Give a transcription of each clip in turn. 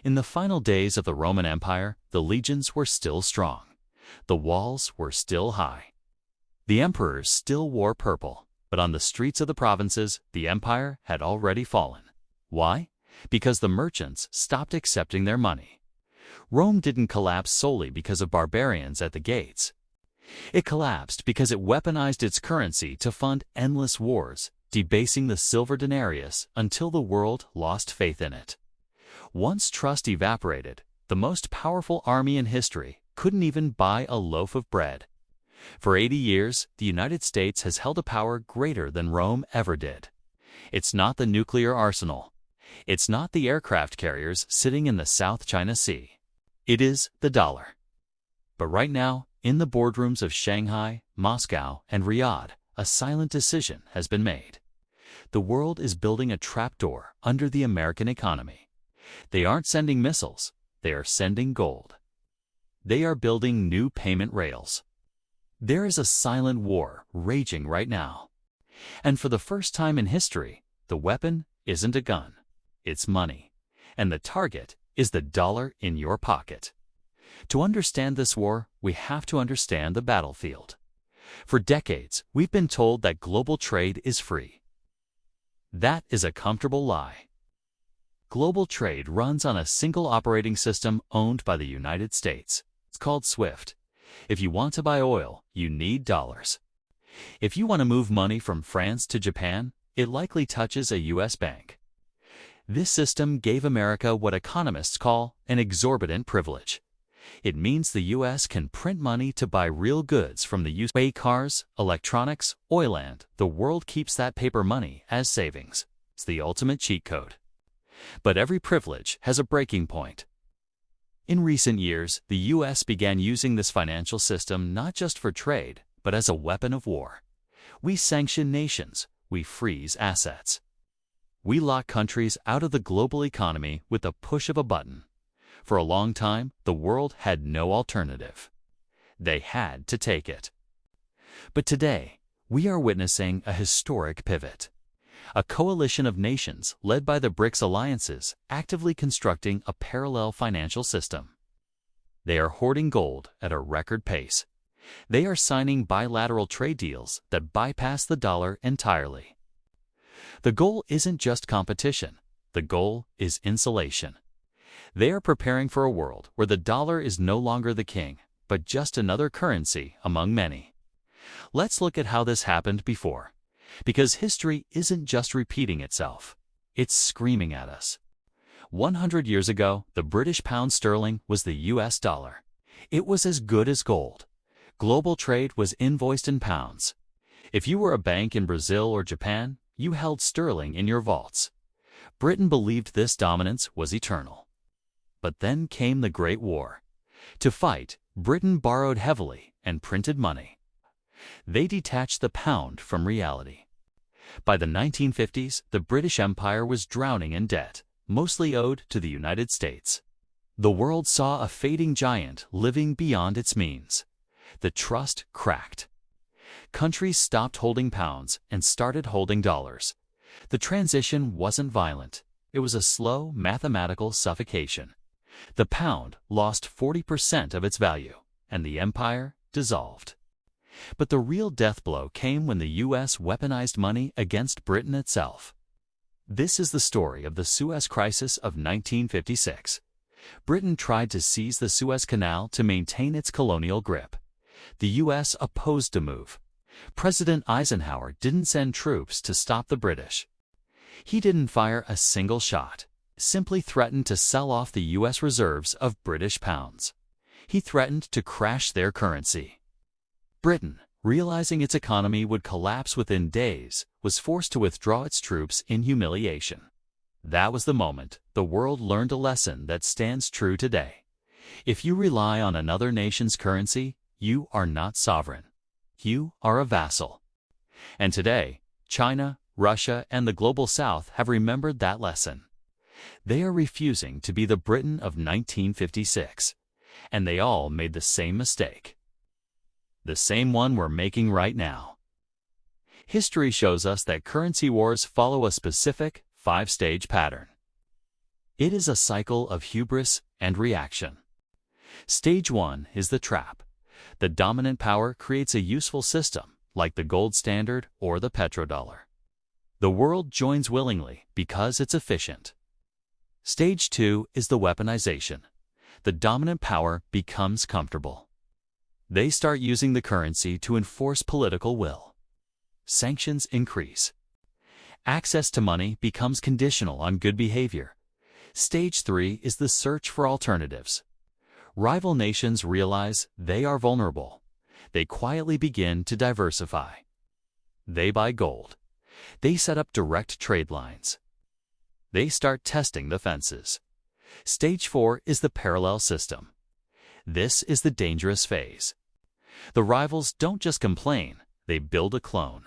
In the final days of the Roman Empire, the legions were still strong. The walls were still high. The emperors still wore purple, but on the streets of the provinces, the empire had already fallen. Why? Because the merchants stopped accepting their money. Rome didn't collapse solely because of barbarians at the gates. It collapsed because it weaponized its currency to fund endless wars, debasing the silver denarius until the world lost faith in it. Once trust evaporated, the most powerful army in history couldn't even buy a loaf of bread. For 80 years, the United States has held a power greater than Rome ever did. It's not the nuclear arsenal. It's not the aircraft carriers sitting in the South China Sea. It is the dollar. But right now, in the boardrooms of Shanghai, Moscow, and Riyadh, a silent decision has been made. The world is building a trapdoor under the American economy. They aren't sending missiles, they are sending gold. They are building new payment rails. There is a silent war raging right now. And for the first time in history, the weapon isn't a gun, it's money. And the target is the dollar in your pocket. To understand this war, we have to understand the battlefield. For decades, we've been told that global trade is free. That is a comfortable lie. Global trade runs on a single operating system owned by the United States. It's called SWIFT. If you want to buy oil, you need dollars. If you want to move money from France to Japan, it likely touches a U.S. bank. This system gave America what economists call an exorbitant privilege. It means the U.S. can print money to buy real goods from the U.S. Cars, electronics, oil, and the world keeps that paper money as savings. It's the ultimate cheat code. But every privilege has a breaking point. In recent years, the U.S. began using this financial system not just for trade, but as a weapon of war. We sanction nations, we freeze assets. We lock countries out of the global economy with the push of a button. For a long time, the world had no alternative. They had to take it. But today, we are witnessing a historic pivot. A coalition of nations led by the BRICS alliances actively constructing a parallel financial system. They are hoarding gold at a record pace. They are signing bilateral trade deals that bypass the dollar entirely. The goal isn't just competition. The goal is insulation. They are preparing for a world where the dollar is no longer the king, but just another currency among many. Let's look at how this happened before. Because history isn't just repeating itself, it's screaming at us. 100 years ago, the British pound sterling was the US dollar. It was as good as gold. Global trade was invoiced in pounds. If you were a bank in Brazil or Japan, you held sterling in your vaults. Britain believed this dominance was eternal. But then came the Great War. To fight, Britain borrowed heavily and printed money. They detached the pound from reality. By the 1950s, the British Empire was drowning in debt, mostly owed to the United States. The world saw a fading giant living beyond its means. The trust cracked. Countries stopped holding pounds and started holding dollars. The transition wasn't violent. It was a slow mathematical suffocation. The pound lost 40% of its value, and the empire dissolved. But the real death blow came when the U.S. weaponized money against Britain itself. This is the story of the Suez Crisis of 1956. Britain tried to seize the Suez Canal to maintain its colonial grip. The U.S. opposed the move. President Eisenhower didn't send troops to stop the British. He didn't fire a single shot, simply threatened to sell off the U.S. reserves of British pounds. He threatened to crash their currency. Britain, realizing its economy would collapse within days, was forced to withdraw its troops in humiliation. That was the moment the world learned a lesson that stands true today. If you rely on another nation's currency, you are not sovereign. You are a vassal. And today, China, Russia, and the Global South have remembered that lesson. They are refusing to be the Britain of 1956. And they all made the same mistake. The same one we're making right now. History shows us that currency wars follow a specific 5-stage pattern. It is a cycle of hubris and reaction. Stage 1 is the trap. The dominant power creates a useful system, like the gold standard or the petrodollar. The world joins willingly because it's efficient. Stage 2 is the weaponization. The dominant power becomes comfortable. They start using the currency to enforce political will. Sanctions increase. Access to money becomes conditional on good behavior. Stage 3 is the search for alternatives. Rival nations realize they are vulnerable. They quietly begin to diversify. They buy gold. They set up direct trade lines. They start testing the fences. Stage 4 is the parallel system. This is the dangerous phase. The rivals don't just complain, they build a clone.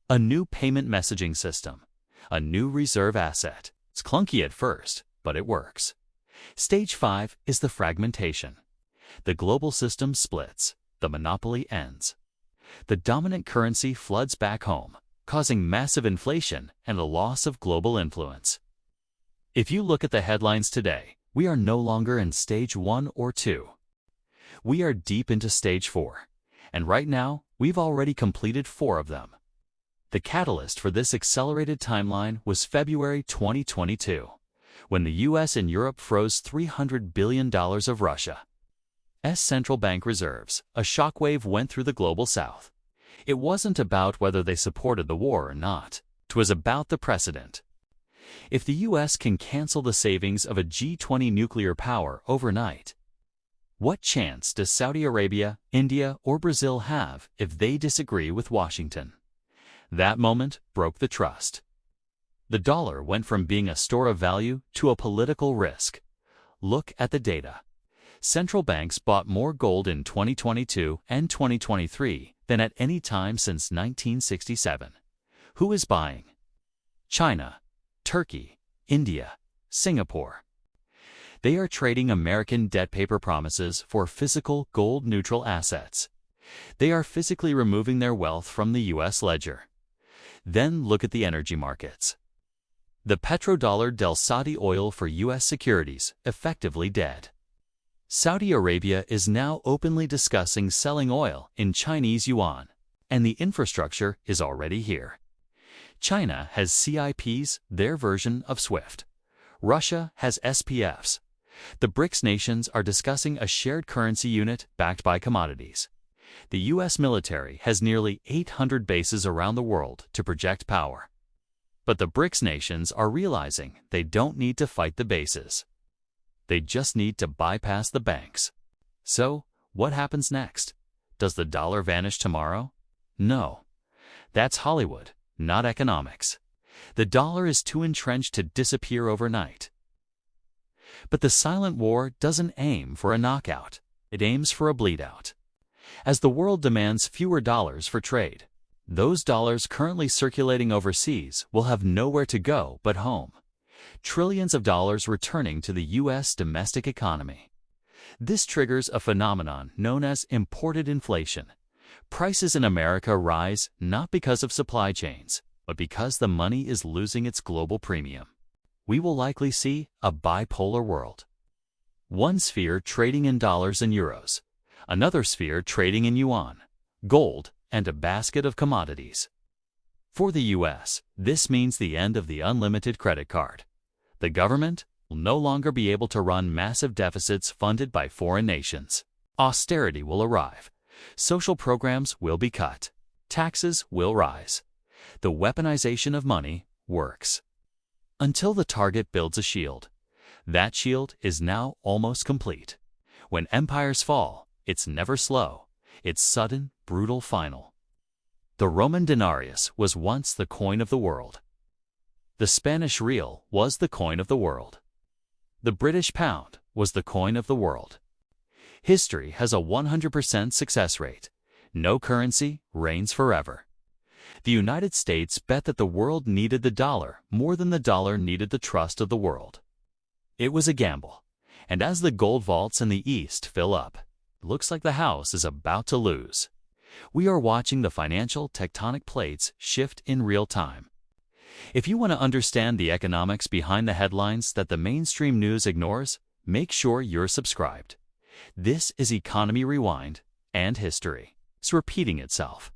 A new payment messaging system. A new reserve asset. It's clunky at first, but it works. Stage 5 is the fragmentation. The global system splits. The monopoly ends. The dominant currency floods back home, causing massive inflation and a loss of global influence. If you look at the headlines today, we are no longer in stage 1 or 2. We are deep into stage 4, and right now, we've already completed 4 of them. The catalyst for this accelerated timeline was February 2022, when the US and Europe froze $300 billion of Russia's central bank reserves. A shockwave went through the global south. It wasn't about whether they supported the war or not. It was about the precedent. If the US can cancel the savings of a G20 nuclear power overnight, what chance does Saudi Arabia, India, or Brazil have if they disagree with Washington? That moment broke the trust. The dollar went from being a store of value to a political risk. Look at the data. Central banks bought more gold in 2022 and 2023 than at any time since 1967. Who is buying? China, Turkey, India, Singapore. They are trading American debt paper promises for physical gold-neutral assets. They are physically removing their wealth from the U.S. ledger. Then look at the energy markets. The petrodollar del Saudi oil for U.S. securities effectively dead. Saudi Arabia is now openly discussing selling oil in Chinese yuan, and the infrastructure is already here. China has CIPs, their version of SWIFT. Russia has SPFs. The BRICS nations are discussing a shared currency unit backed by commodities. The U.S. military has nearly 800 bases around the world to project power. But the BRICS nations are realizing they don't need to fight the bases. They just need to bypass the banks. So, what happens next? Does the dollar vanish tomorrow? No. That's Hollywood, not economics. The dollar is too entrenched to disappear overnight. But the silent war doesn't aim for a knockout. It aims for a bleed-out. As the world demands fewer dollars for trade, those dollars currently circulating overseas will have nowhere to go but home. Trillions of dollars returning to the U.S. domestic economy. This triggers a phenomenon known as imported inflation. Prices in America rise not because of supply chains, but because the money is losing its global premium. We will likely see a bipolar world. One sphere trading in dollars and euros, another sphere trading in yuan, gold, and a basket of commodities. For the U.S., this means the end of the unlimited credit card. The government will no longer be able to run massive deficits funded by foreign nations. Austerity will arrive. Social programs will be cut. Taxes will rise. The weaponization of money works. Until the target builds a shield. That shield is now almost complete. When empires fall, it's never slow. It's sudden, brutal, final. The Roman denarius was once the coin of the world. The Spanish real was the coin of the world. The British pound was the coin of the world. History has a 100% success rate. No currency reigns forever. The United States bet that the world needed the dollar more than the dollar needed the trust of the world. It was a gamble, and as the gold vaults in the East fill up, it looks like the house is about to lose. We are watching the financial tectonic plates shift in real time. If you want to understand the economics behind the headlines that the mainstream news ignores, make sure you're subscribed. This is Economy Rewind and history. It's repeating itself.